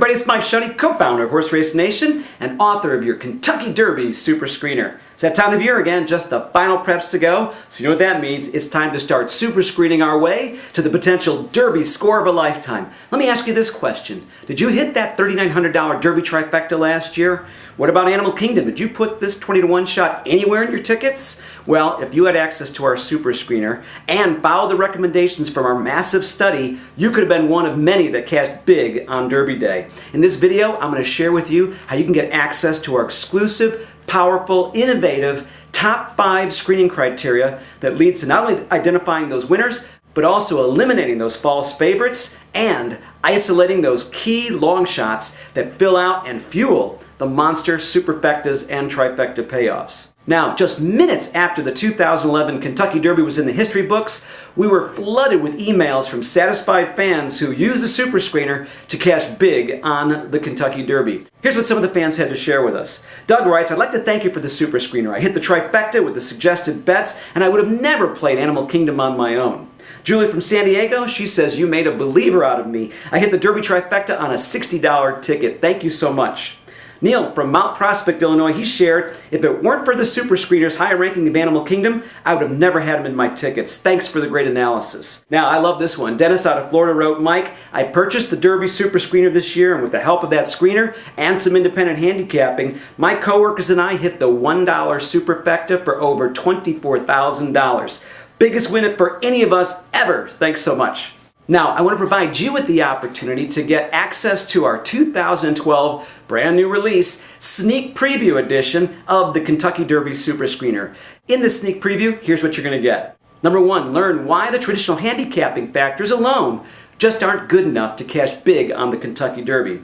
everybody, it's Mike Shuddy, co-founder of Horse Race Nation and author of your Kentucky Derby Super Screener. It's that time of year again, just the final preps to go, so you know what that means. It's time to start super screening our way to the potential Derby score of a lifetime. Let me ask you this question. Did you hit that $3,900 Derby trifecta last year? What about Animal Kingdom? Did you put this 20-to-1 shot anywhere in your tickets? Well, if you had access to our super screener and followed the recommendations from our massive study, you could have been one of many that cashed big on Derby Day. In this video, I'm going to share with you how you can get access to our exclusive, powerful, innovative top 5 screening criteria that leads to not only identifying those winners, but also eliminating those false favorites and isolating those key long shots that fill out and fuel the monster superfectas and trifecta payoffs. Now, just minutes after the 2011 Kentucky Derby was in the history books, we were flooded with emails from satisfied fans who used the super screener to cash big on the Kentucky Derby. Here's what some of the fans had to share with us. Doug writes, "I'd like to thank you for the super screener. I hit the trifecta with the suggested bets, and I would have never played Animal Kingdom on my own." Julie from San Diego, she says, "You made a believer out of me. I hit the Derby trifecta on a $60 ticket. Thank you so much." Neil from Mount Prospect, Illinois, he shared, "If it weren't for the super screener's high ranking of Animal Kingdom, I would have never had him in my tickets. Thanks for the great analysis." Now, I love this one. Dennis out of Florida wrote, "Mike, I purchased the Derby super screener this year, and with the help of that screener and some independent handicapping, my coworkers and I hit the $1 superfecta for over $24,000. Biggest win for any of us ever. Thanks so much." Now, I want to provide you with the opportunity to get access to our 2012 brand new release sneak preview edition of the Kentucky Derby Super Screener. In this sneak preview, here's what you're going to get. Number 1, learn why the traditional handicapping factors alone just aren't good enough to cash big on the Kentucky Derby.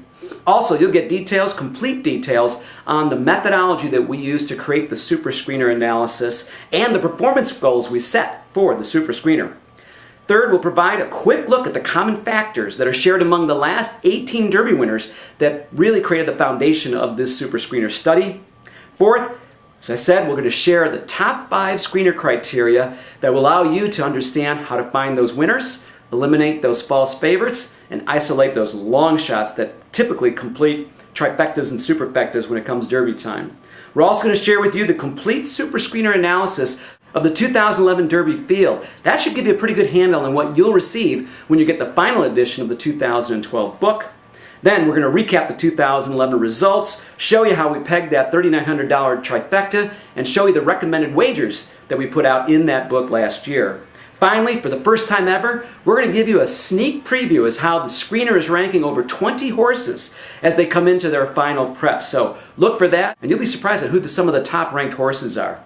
Also, you'll get details, complete details, on the methodology that we use to create the Super Screener analysis and the performance goals we set for the Super Screener. Third, we'll provide a quick look at the common factors that are shared among the last 18 Derby winners that really created the foundation of this Super Screener study. Fourth, as I said, we're going to share the top 5 screener criteria that will allow you to understand how to find those winners, eliminate those false favorites, and isolate those long shots that typically complete trifectas and superfectas when it comes Derby time. We're also going to share with you the complete Super Screener analysis of the 2011 Derby field. That should give you a pretty good handle on what you'll receive when you get the final edition of the 2012 book. Then we're going to recap the 2011 results, show you how we pegged that $3,900 trifecta, and show you the recommended wagers that we put out in that book last year. Finally, for the first time ever, we're going to give you a sneak preview as how the screener is ranking over 20 horses as they come into their final prep. So look for that, and you'll be surprised at who some of the top ranked horses are.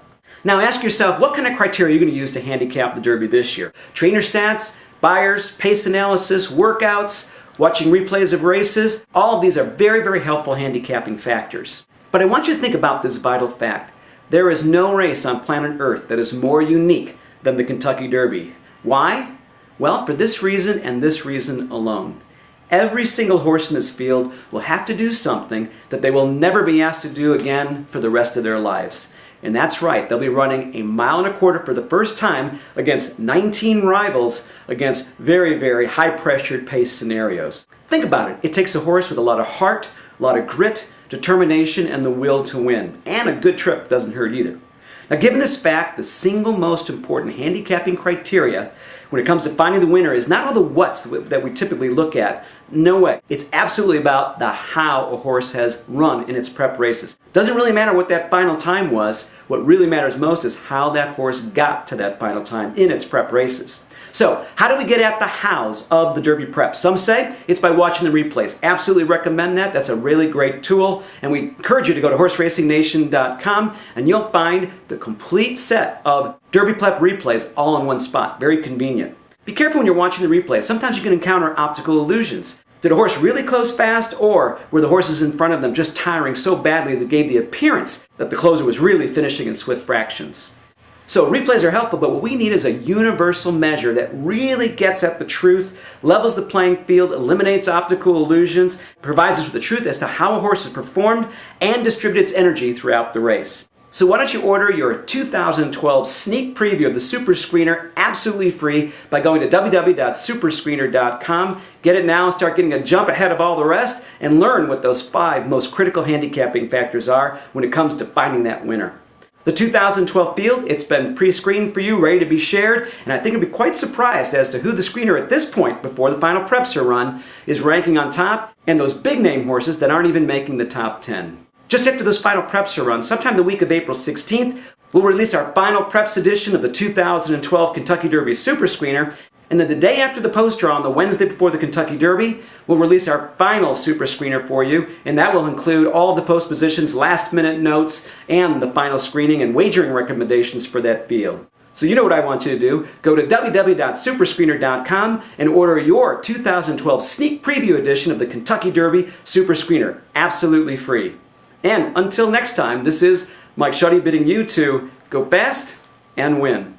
Now ask yourself, what kind of criteria are you going to use to handicap the Derby this year? Trainer stats, buyers, pace analysis, workouts, watching replays of races. All of these are very, very helpful handicapping factors. But I want you to think about this vital fact. There is no race on planet Earth that is more unique than the Kentucky Derby. Why? Well, for this reason and this reason alone. Every single horse in this field will have to do something that they will never be asked to do again for the rest of their lives. And that's right, they'll be running 1.25 miles for the first time against 19 rivals against very, very high-pressured pace scenarios. Think about it. It takes a horse with a lot of heart, a lot of grit, determination, and the will to win. And a good trip doesn't hurt either. Now, given this fact, the single most important handicapping criteria when it comes to finding the winner is not all the whats that we typically look at. No way. It's absolutely about the how a horse has run in its prep races. Doesn't really matter what that final time was. What really matters most is how that horse got to that final time in its prep races. So, how do we get at the hows of the Derby prep? Some say it's by watching the replays. Absolutely recommend that. That's a really great tool. And we encourage you to go to horseracing.com and you'll find the complete set of Derby prep replays all in one spot. Very convenient. Be careful when you're watching the replays. Sometimes you can encounter optical illusions. Did a horse really close fast, or were the horses in front of them just tiring so badly that gave the appearance that the closer was really finishing in swift fractions? So replays are helpful, but what we need is a universal measure that really gets at the truth, levels the playing field, eliminates optical illusions, provides us with the truth as to how a horse has performed and distributed its energy throughout the race. So why don't you order your 2012 sneak preview of the Super Screener absolutely free by going to www.superscreener.com. Get it now and start getting a jump ahead of all the rest and learn what those 5 most critical handicapping factors are when it comes to finding that winner. The 2012 field, it's been pre-screened for you, ready to be shared, and I think you'll be quite surprised as to who the screener at this point, before the final preps are run, is ranking on top, and those big name horses that aren't even making the top 10. Just after those final preps are run, sometime the week of April 16th, we'll release our final preps edition of the 2012 Kentucky Derby Super Screener, and then the day after the post draw, on the Wednesday before the Kentucky Derby, we'll release our final Super Screener for you, and that will include all of the post positions, last-minute notes, and the final screening and wagering recommendations for that field. So you know what I want you to do. Go to www.superscreener.com and order your 2012 sneak preview edition of the Kentucky Derby Super Screener, absolutely free. And until next time, this is Mike Schutte bidding you to go fast and win.